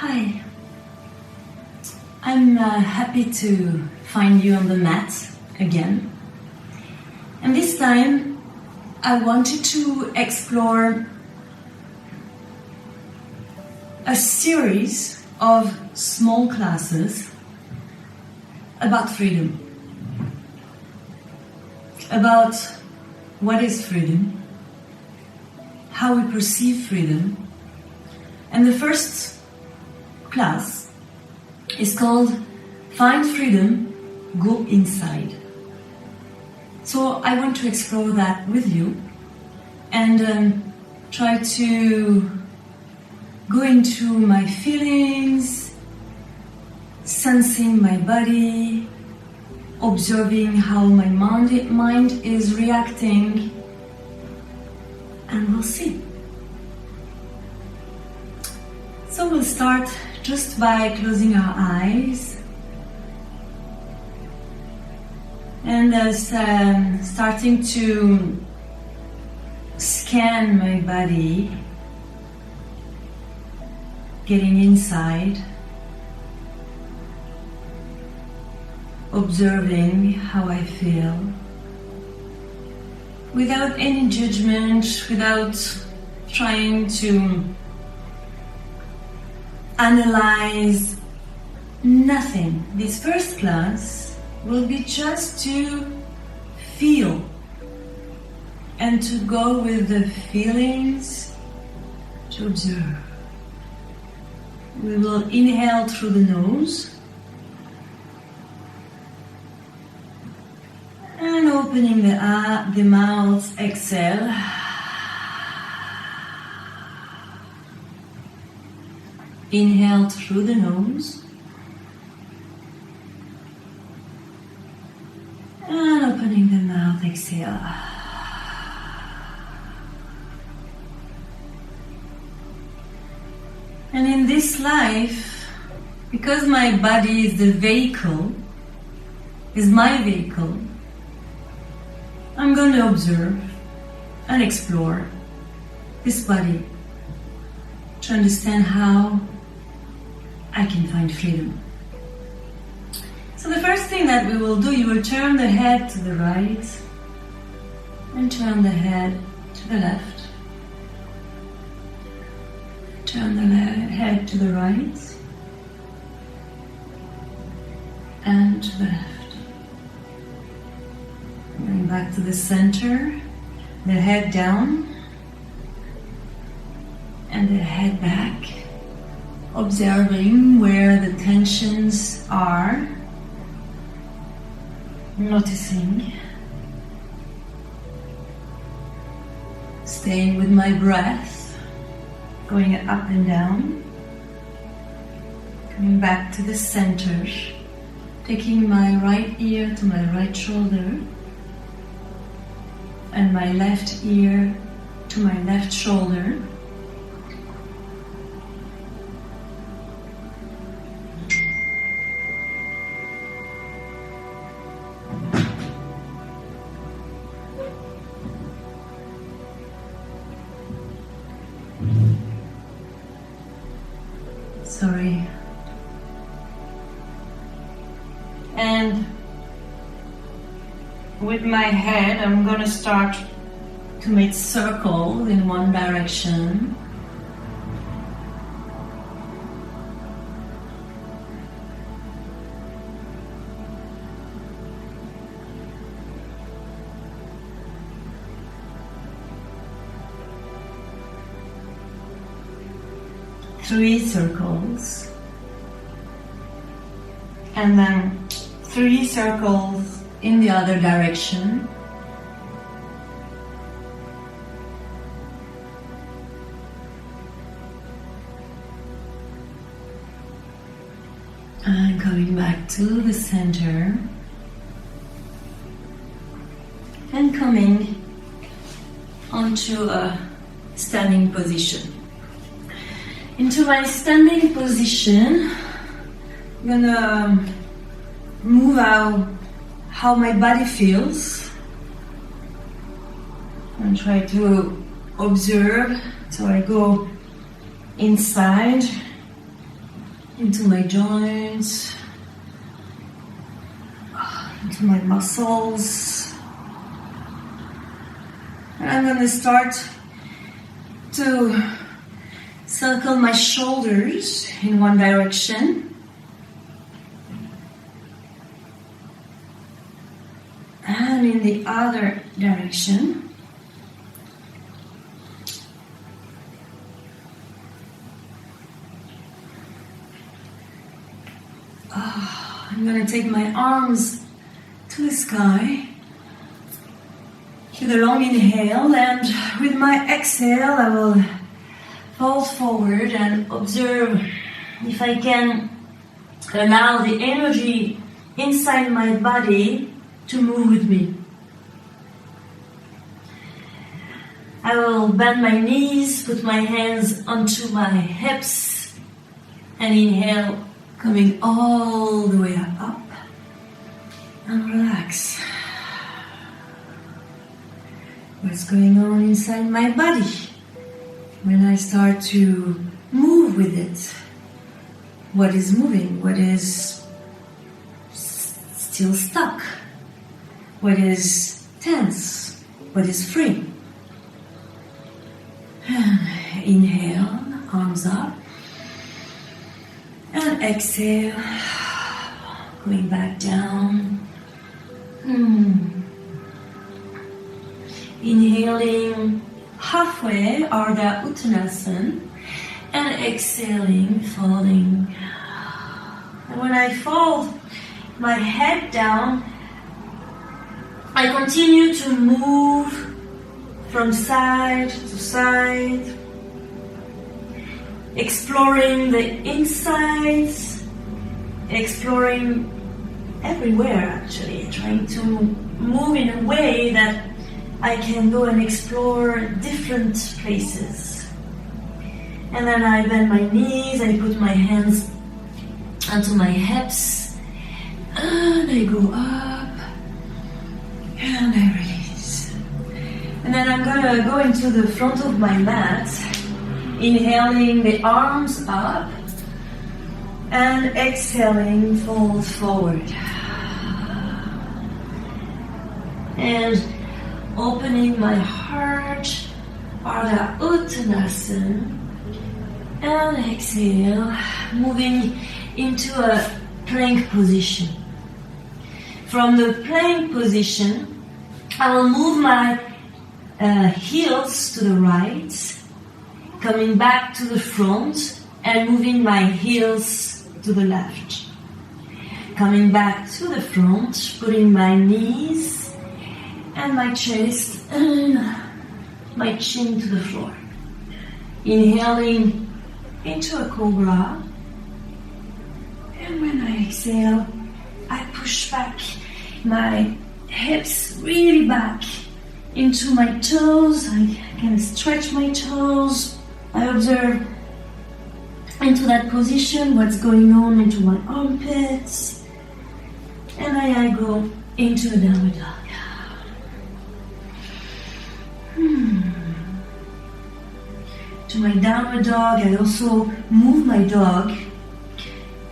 Hi, I'm happy to find you on the mat again. And this time I wanted to explore a series of small classes about freedom. About what is freedom, how we perceive freedom. And the first class is called Find Freedom, Go Inside. So I want to explore that with you and try to go into my feelings, sensing my body, observing how my mind is reacting, and we'll see. So we'll start just by closing our eyes and starting to scan my body, getting inside, observing how I feel, without any judgment, without trying to analyze, nothing. This first class will be just to feel and to go with the feelings, to observe. We will inhale through the nose and opening the mouth, exhale. Inhale through the nose and opening the mouth, exhale. And in this life, because my body is the vehicle, is my vehicle, I'm going to observe and explore this body to understand how I can find freedom. So the first thing that we will do, you will turn the head to the right and turn the head to the left. Turn the head to the right and to the left. Going back to the center, the head down and the head back. Observing where the tensions are, noticing, staying with my breath, going up and down, coming back to the center, taking my right ear to my right shoulder and my left ear to my left shoulder. Sorry. And with my head, I'm going to start to make circles in one direction. Three circles, and then 3 circles in the other direction. And coming back to the center and coming onto a standing position. Into my standing position, I'm gonna move out how my body feels and try to observe. So I go inside into my joints, into my muscles. And I'm going to start to circle my shoulders in one direction. And in the other direction. I'm going to take my arms to the sky with a long inhale, and with my exhale I will fold forward and observe if I can allow the energy inside my body to move with me. I will bend my knees, put my hands onto my hips, and inhale, coming all the way up and relax. What's going on inside my body when I start to move with it? What is moving? What is still stuck? What is tense? What is free? And inhale, arms up. And exhale, going back down. Inhaling halfway, Ardha Uttanasana, and exhaling, folding. And when I fold my head down, I continue to move from side to side, exploring the insides, exploring everywhere actually, trying to move in a way that I can go and explore different places. And then I bend my knees, I put my hands onto my hips, and I go up, and I release. And then I'm gonna go into the front of my mat, inhaling the arms up, and exhaling, fold forward. And opening my heart, Ardha Uttanasana, and exhale, moving into a plank position. From the plank position, I will move my heels to the right, coming back to the front, and moving my heels to the left. Coming back to the front, putting my knees and my chest and my chin to the floor. Inhaling into a cobra. And when I exhale, I push back my hips really back into my toes. I can stretch my toes. I observe into that position what's going on into my armpits. And I go into a downward dog. To my downward dog, I also move my dog.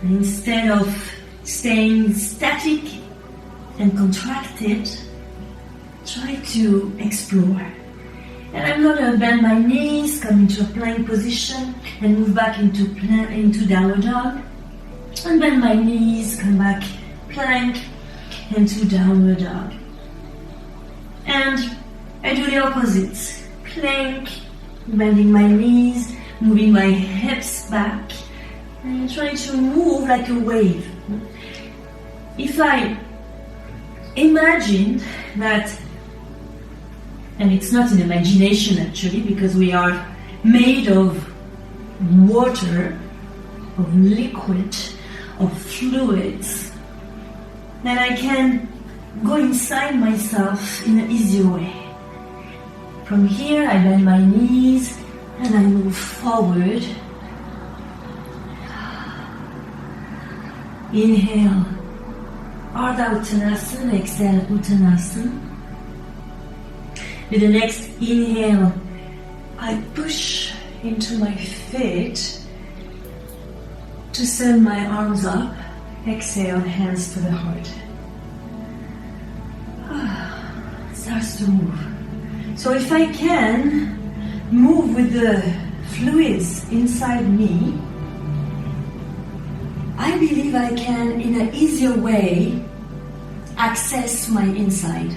And instead of staying static and contracted, try to explore. And I'm going to bend my knees, come into a plank position, and move back into downward dog. And bend my knees, come back, plank, into downward dog. And I do the opposite. Plank, bending my knees, moving my hips back, and trying to move like a wave. If I imagine that, and it's not an imagination actually, because we are made of water, of liquid, of fluids, then I can go inside myself in an easier way. From here, I bend my knees and I move forward. Inhale, Ardha Uttanasana, exhale, Uttanasana. With the next inhale, I push into my feet to send my arms up. Exhale, hands to the heart. It starts to move. So if I can move with the fluids inside me, I believe I can, in an easier way, access my inside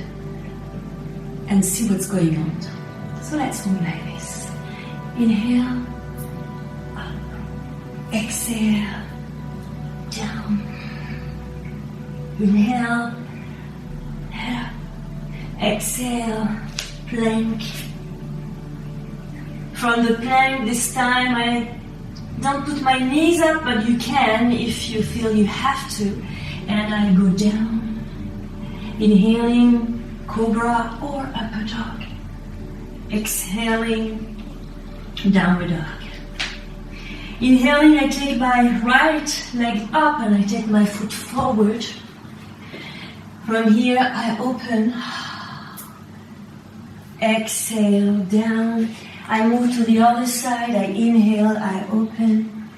and see what's going on. So let's move like this. Inhale, up. Exhale, down. Inhale, up. Exhale, plank. From the plank this time I don't put my knees up, but you can if you feel you have to. And I go down, inhaling cobra or upper dog. Exhaling, downward dog. Inhaling, I take my right leg up and I take my foot forward. From here I open. Exhale, down. I move to the other side. I inhale, I open.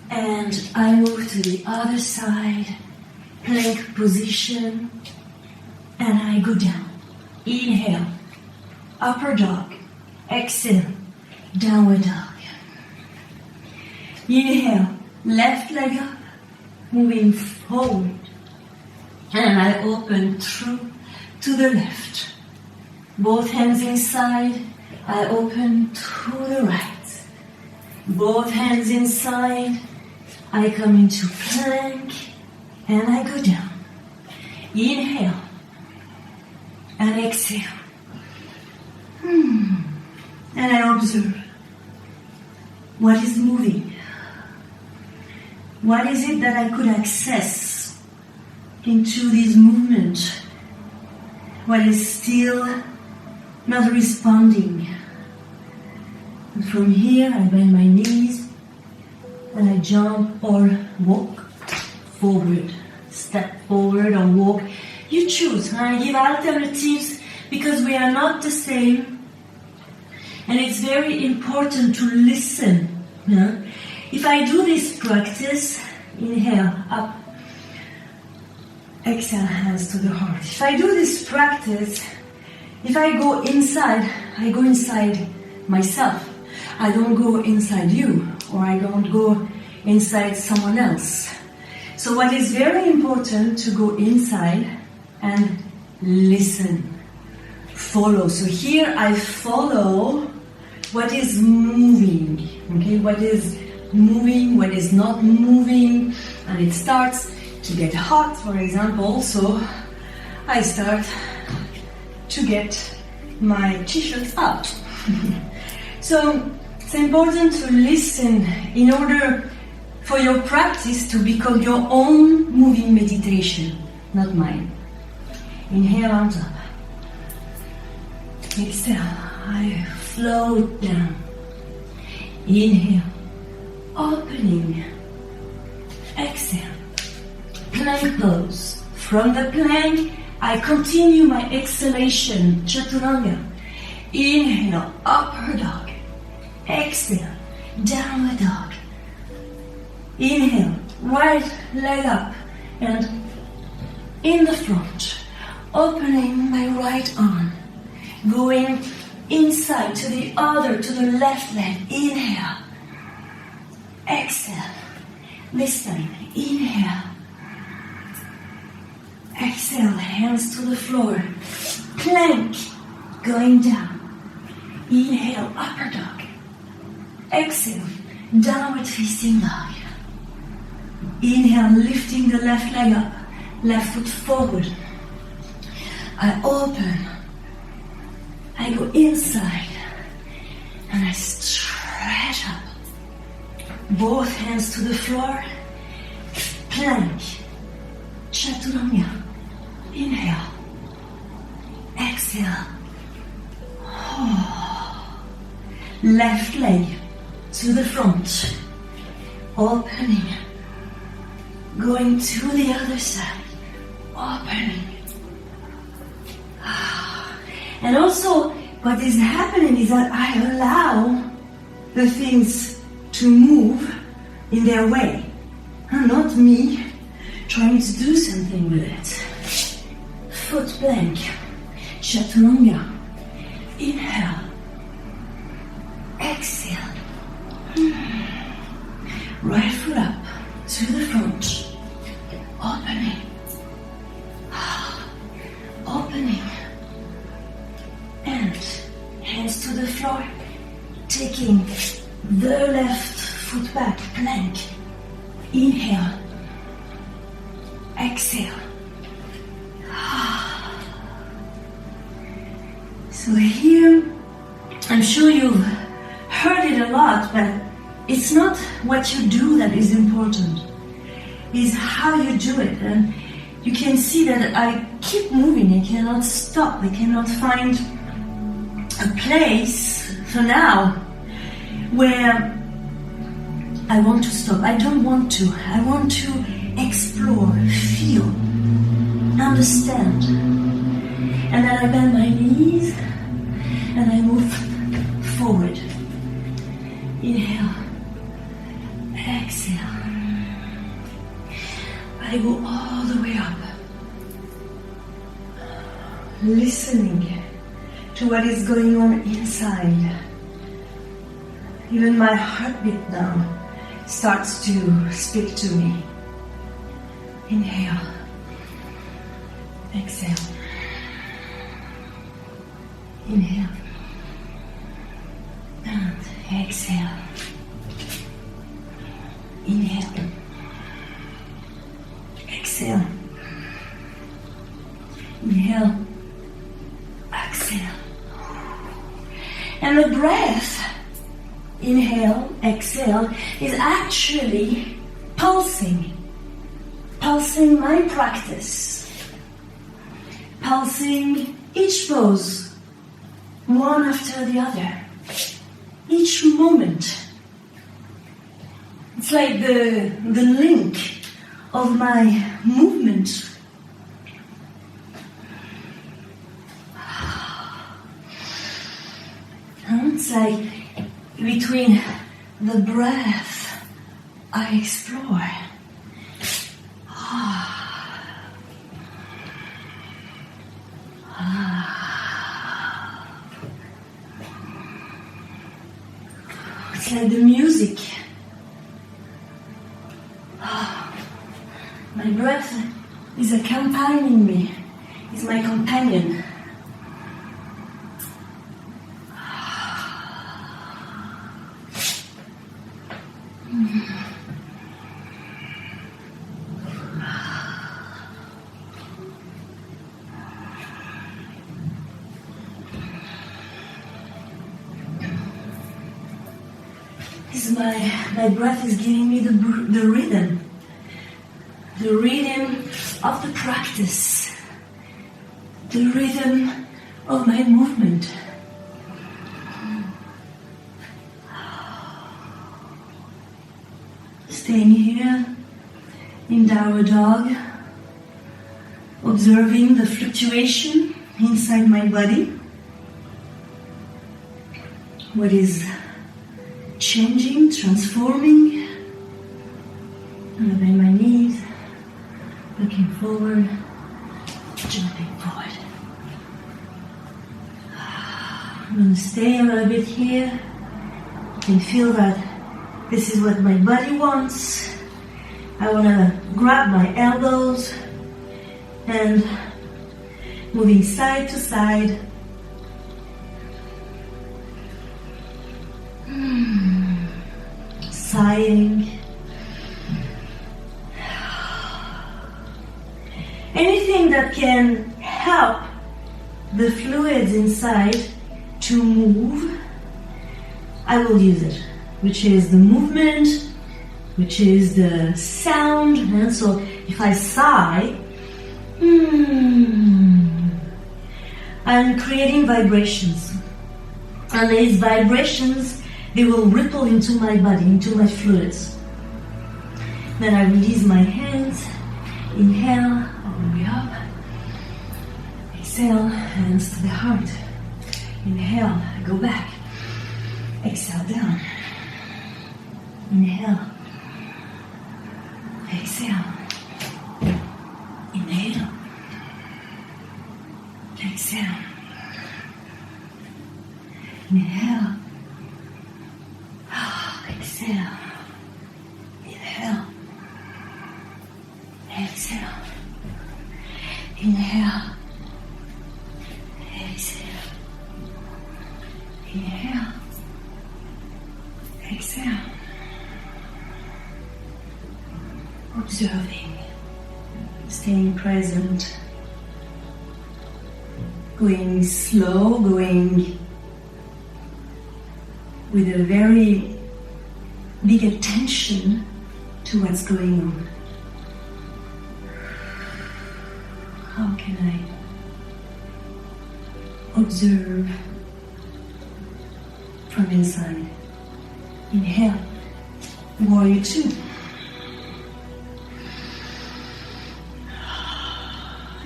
And I move to the other side. Plank position. And I go down. Inhale, upper dog. Exhale, downward dog. Inhale, left leg up, moving forward. And I open through to the left. Both hands inside. I open to the right. Both hands inside. I come into plank. And I go down. Inhale. And exhale. And I observe what is moving. What is it that I could access into this movement? What is still not responding? And from here, I bend my knees and I jump or walk forward. Step forward or walk. You choose. I give alternatives because we are not the same. And it's very important to listen. If I do this practice, inhale, up. Exhale, hands to the heart. If I do this practice, if I go inside, I go inside myself. I don't go inside you, or I don't go inside someone else. So what is very important to go inside and listen. Follow. So here I follow what is moving. Okay, what is moving, what is not moving, and it starts to get hot, for example, so I start to get my t-shirts out. So it's important to listen in order for your practice to become your own moving meditation, not mine. Inhale, arms up. Exhale, I float down. Inhale, opening. Exhale, plank pose. From the plank, I continue my exhalation, chaturanga. Inhale, upper dog. Exhale, downward dog. Inhale, right leg up and in the front, opening my right arm, going inside to the other, to the left leg. Inhale, exhale. This time, inhale, exhale, hands to the floor, plank, going down. Inhale, upper dog. Exhale, downward facing dog. Inhale, lifting the left leg up, left foot forward. I open, I go inside, and I stretch up. Both hands to the floor, plank, chaturanga. Inhale, exhale. Left leg to the front, opening, going to the other side, opening. And also, what is happening is that I allow the things to move in their way, and not me trying to do something with it. Foot plank, chaturanga. Inhale, exhale. Right foot up to the front, opening, opening, and hands to the floor, taking the left foot back, plank. Inhale, exhale. So here, I'm sure you've heard it a lot, but it's not what you do that is important. It's how you do it. And you can see that I keep moving. I cannot stop. I cannot find a place for now where I want to stop. I don't want to. I want to explore, feel, understand. And then I bend my knees and I move forward. Inhale, exhale. I go all the way up, listening to what is going on inside. Even my heartbeat now starts to speak to me. Inhale, exhale. Inhale and exhale. Inhale, exhale. Inhale, exhale. And the breath, inhale, exhale, is actually pulsing my practice, pulsing each pose, one after the other, each moment. It's like the link of my movement. And it's like between the breath I explore. It's like the music. My breath is accompanying me, is my companion. My breath is giving me the rhythm of the practice, the rhythm of my movement. Staying here in Downward Dog, observing the fluctuation inside my body, what is changing, transforming. And I bend my knees, looking forward, jumping forward. I'm going to stay a little bit here and feel that this is what my body wants. I want to grab my elbows and moving side to side. Sighing. Anything that can help the fluids inside to move, I will use it, which is the movement, which is the sound. And so if I sigh, I'm creating vibrations. And these vibrations, they will ripple into my body, into my fluids. Then I release my hands. Inhale, all the way up. Exhale, hands to the heart. Inhale, go back. Exhale, down. Inhale, Exhale. Inhale. Exhale. Inhale. Exhale. Inhale. Exhale. Inhale. Exhale. Inhale. Exhale. Observing, staying present, going slow, going with a very big attention to what's going on. How can I observe from inside? Inhale, warrior two.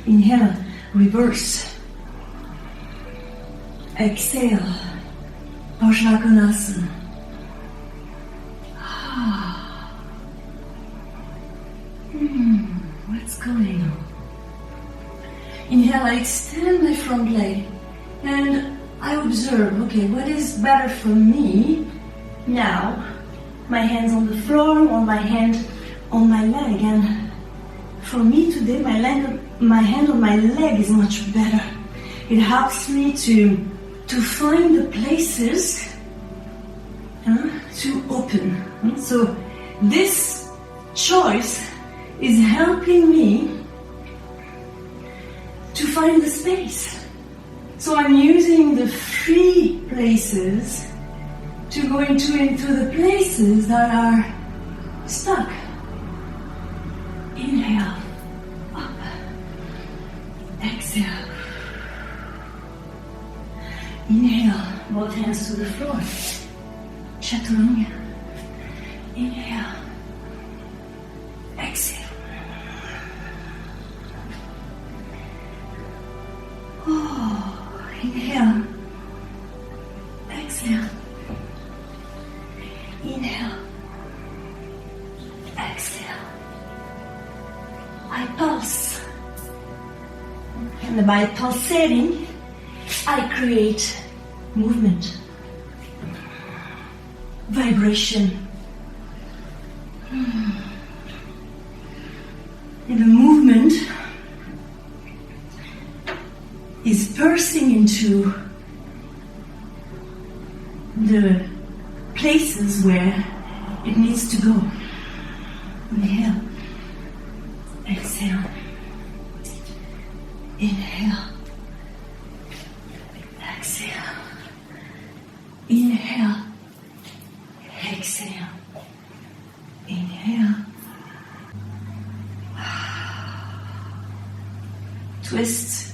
Inhale, reverse. Exhale, Parsvakonasana. What's going on? Inhale, I extend my front leg and I observe, okay, what is better for me now? My hands on the floor or my hand on my leg? And for me today, my hand on my leg is much better. It helps me to find the places to open. So this choice is helping me to find the space. So I'm using the free places to go into the places that are stuck. Inhale, up. Exhale. Inhale, both hands to the floor. Chaturanga. Inhale. Exhale. Inhale. Exhale. Inhale. Exhale. I pulse. And by pulsating, I create movement, vibration. And the movement is piercing into the places where it needs to go. Inhale. Exhale. Inhale. Exhale. Inhale. Exhale. Inhale. Twist.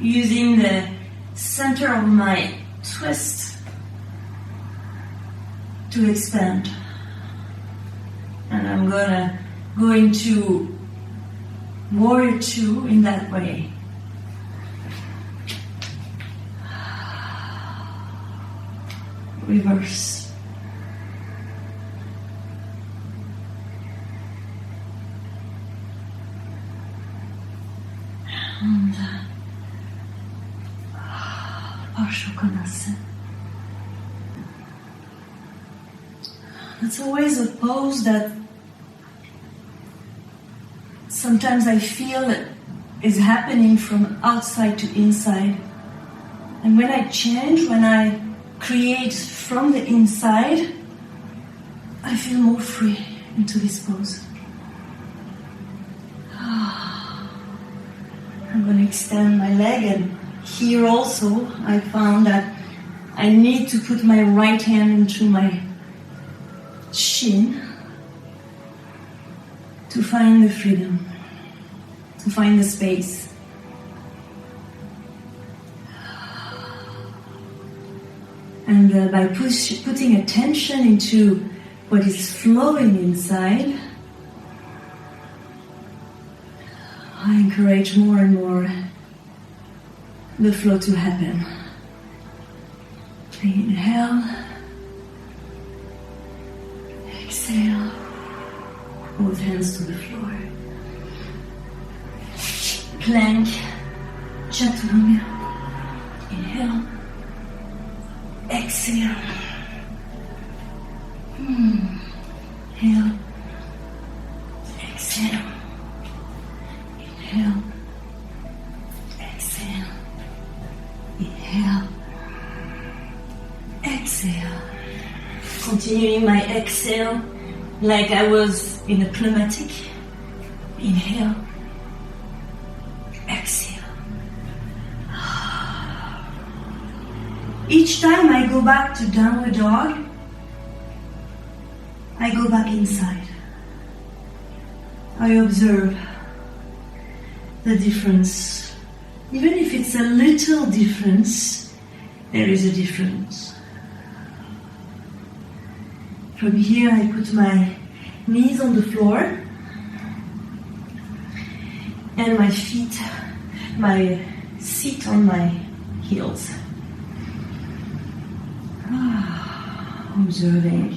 Using the center of my twist to expand. And I'm gonna go into warrior two in that way. Reverse. And Parsvakonasana. It's always a pose that sometimes I feel is happening from outside to inside. And when I change, when I create from the inside, I feel more free into this pose. I'm going to extend my leg, and here also I found that I need to put my right hand into my shin to find the freedom, to find the space. And by putting attention into what is flowing inside, I encourage more and more the flow to happen. Inhale. Exhale. Both hands to the floor. Plank. Chaturanga. Inhale. Exhale. Inhale. Exhale. Inhale. Exhale. Inhale. Exhale. Continuing my exhale like I was in a pneumatic. Inhale. Exhale. Each time I go back to downward dog, I go back inside. I observe the difference. Even if it's a little difference, there is a difference. From here I put my knees on the floor and my feet, my seat on my heels. Observing.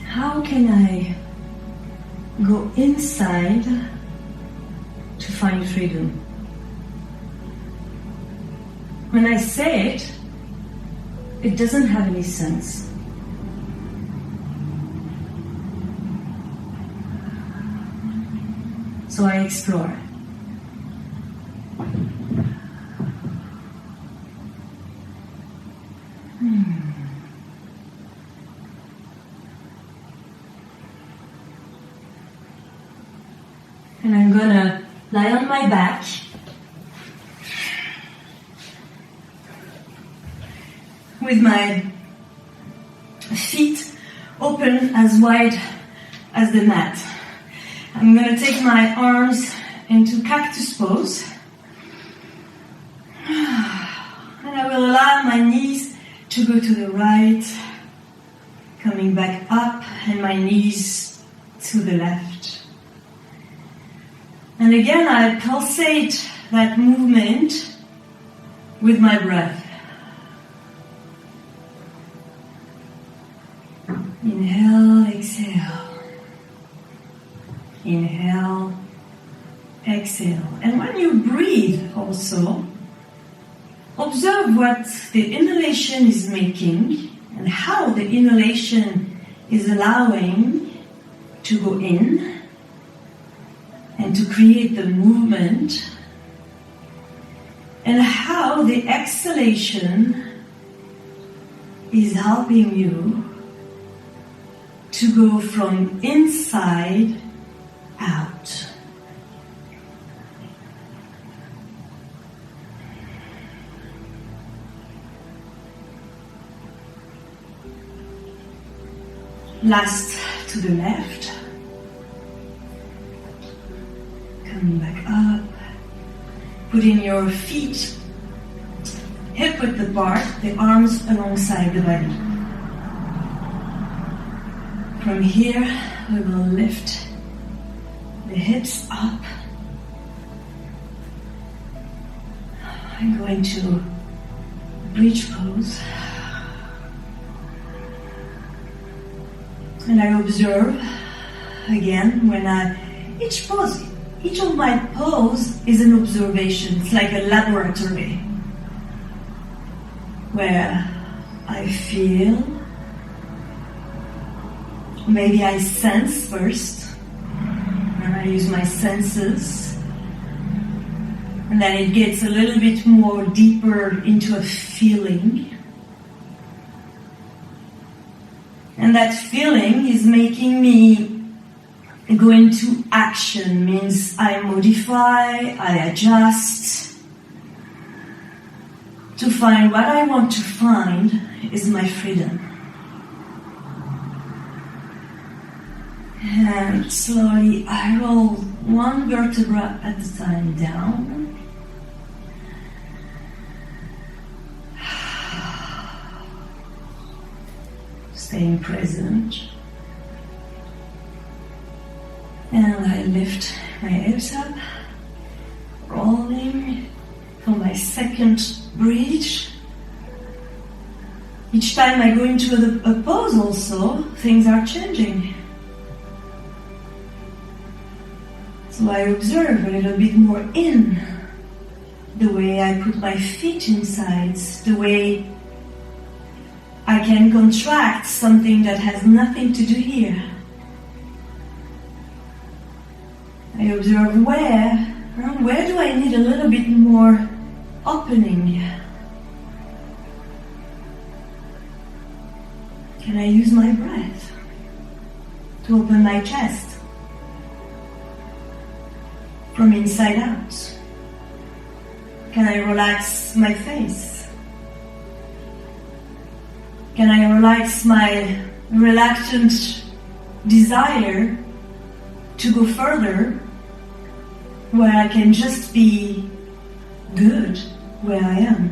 How can I go inside to find freedom? When I say it, it doesn't have any sense. So I explore. And I'm gonna lie on my back. With my feet open as wide as the mat. I'm going to take my arms into cactus pose. And I will allow my knees to go to the right, coming back up, and my knees to the left. And again, I pulsate that movement with my breath. Inhale, exhale. Inhale, exhale. And when you breathe also, observe what the inhalation is making and how the inhalation is allowing to go in and to create the movement, and how the exhalation is helping you to go from inside out. Last to the left. Coming back up. Putting your feet hip width apart, the arms alongside the body. From here, we will lift the hips up. I'm going to bridge pose. And I observe again each of my pose is an observation. It's like a laboratory where I feel, maybe I sense first, and I use my senses, and then it gets a little bit more deeper into a feeling. And that feeling is making me go into action, means I modify, I adjust to find what I want to find is my freedom. And slowly I roll one vertebra at a time down. staying present. And I lift my hips up, rolling for my second bridge. Each time I go into a pose also, things are changing. So I observe a little bit more in the way I put my feet inside, the way I can contract something that has nothing to do here. I observe where do I need a little bit more opening? Can I use my breath to open my chest from inside out? Can I relax my face? Can I relax my reluctant desire to go further, where I can just be good where I am?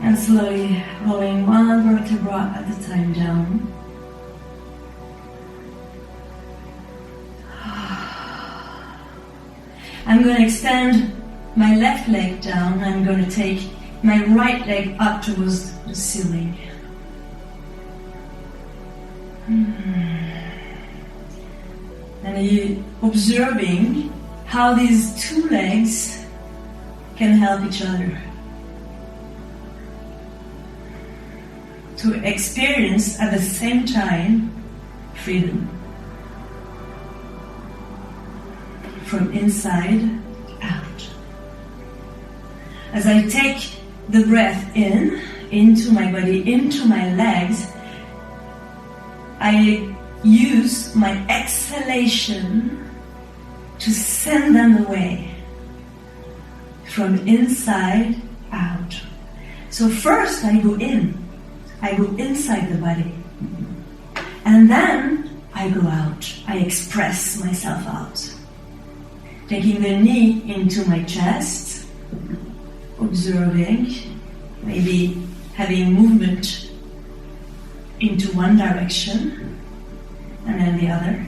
And slowly rolling one vertebra at a time down. I'm going to extend my left leg down. I'm going to take my right leg up towards the ceiling. And you observing how these two legs can help each other to experience at the same time freedom from inside out. As I take the breath in, into my body, into my legs, I use my exhalation to send them away from inside out. So first I go in. I go inside the body. And then I go out. I express myself out. Taking the knee into my chest, observing, maybe having movement into one direction and then the other.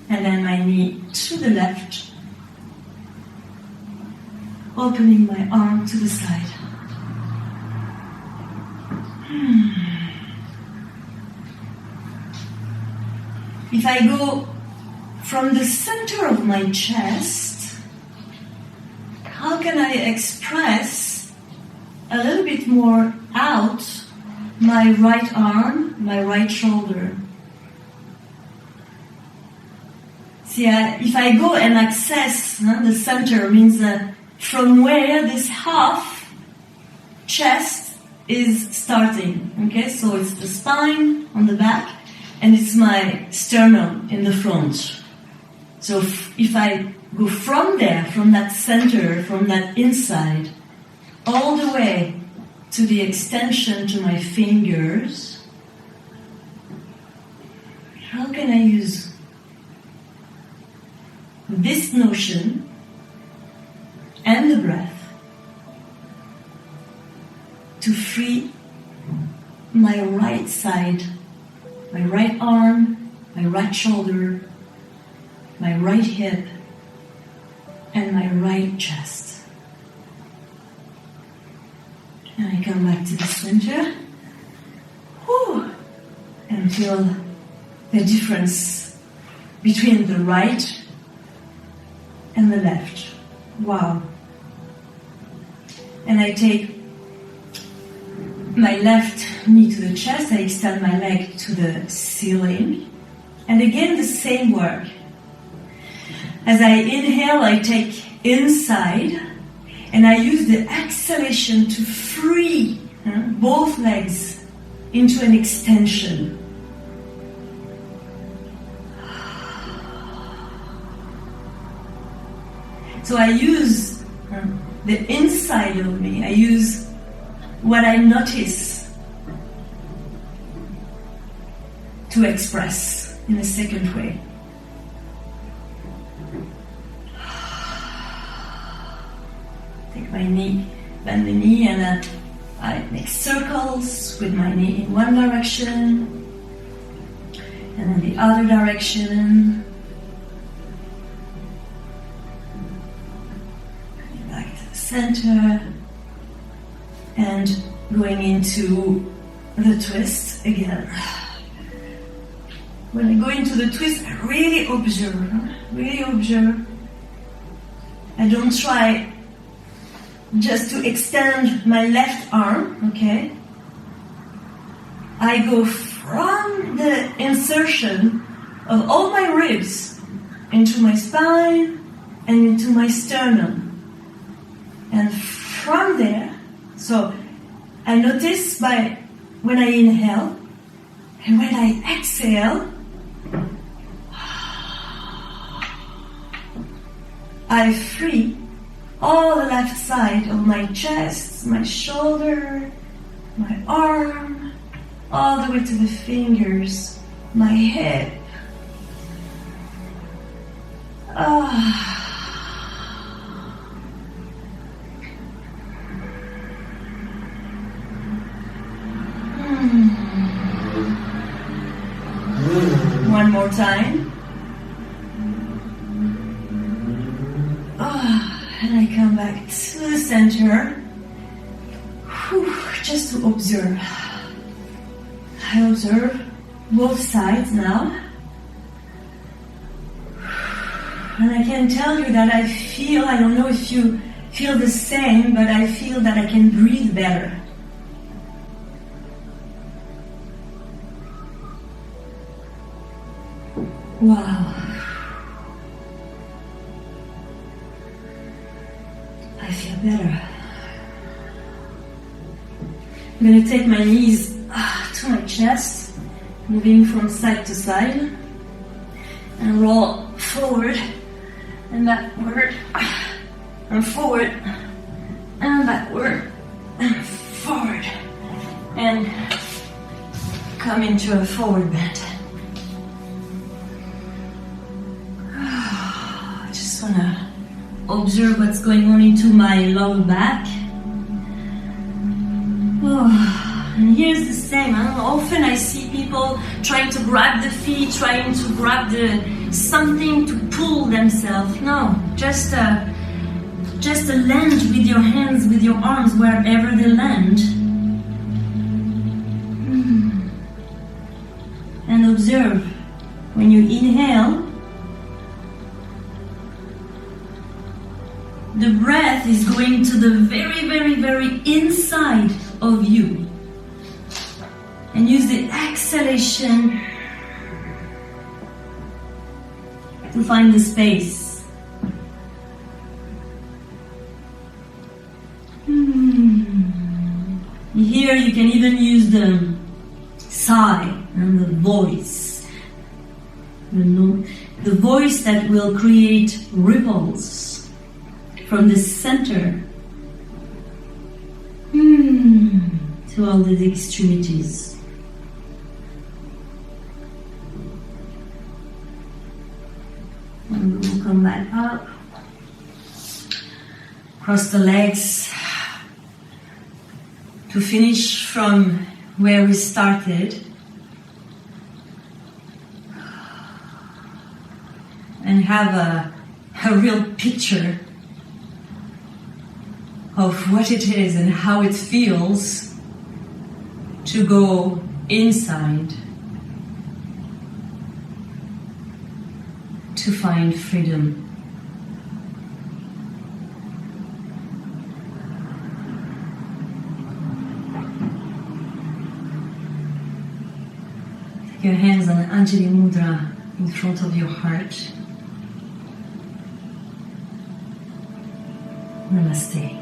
And then my knee to the left, opening my arm to the side. If I go from the center of my chest, how can I express a little bit more out my right arm, my right shoulder? See, if I go and access the center, means from where this half chest is starting. Okay, so it's the spine on the back, and it's my sternum in the front. So if I go from there, from that center, from that inside, all the way to the extension to my fingers, how can I use this notion and the breath to free my right side, my right arm, my right shoulder, my right hip, and my right chest. And I come back to the center. Whew, and feel the difference between the right and the left. Wow. And I take my left knee to the chest, I extend my leg to the ceiling, and again the same work. As I inhale, I take inside, and I use the exhalation to free both legs into an extension. So I use the inside of me, I use what I notice to express in a second way. Take my knee bend the knee, and I make circles with my knee in one direction and in the other direction. Coming back to the center and going into the twist again. When I go into the twist, I really observe. I don't try just to extend my left arm, okay? I go from the insertion of all my ribs into my spine and into my sternum. And from there, so I notice when I inhale and when I exhale, I free all the left side of my chest, my shoulder, my arm, all the way to the fingers, my hip. One more time. And I come back to the center, just to observe. I observe both sides now. And I can tell you that I feel, I don't know if you feel the same, but I feel that I can breathe better. Wow. I feel better. I'm going to take my knees to my chest, moving from side to side, and roll forward and backward, and forward and backward, and forward, and come into a forward bend. I just want to observe what's going on into my lower back. And here's the same. Often I see people trying to grab the feet, trying to grab something to pull themselves. No, just a land with your hands, with your arms, wherever they land. And observe. When you inhale, the breath is going to the very, very, very inside of you. And use the exhalation to find the space. Here you can even use the sigh and the voice. The voice that will create ripples from the center to all the extremities. And we'll come back up, cross the legs to finish from where we started, and have a real picture of what it is and how it feels to go inside, to find freedom. Take your hands on Anjali Mudra in front of your heart. Namaste.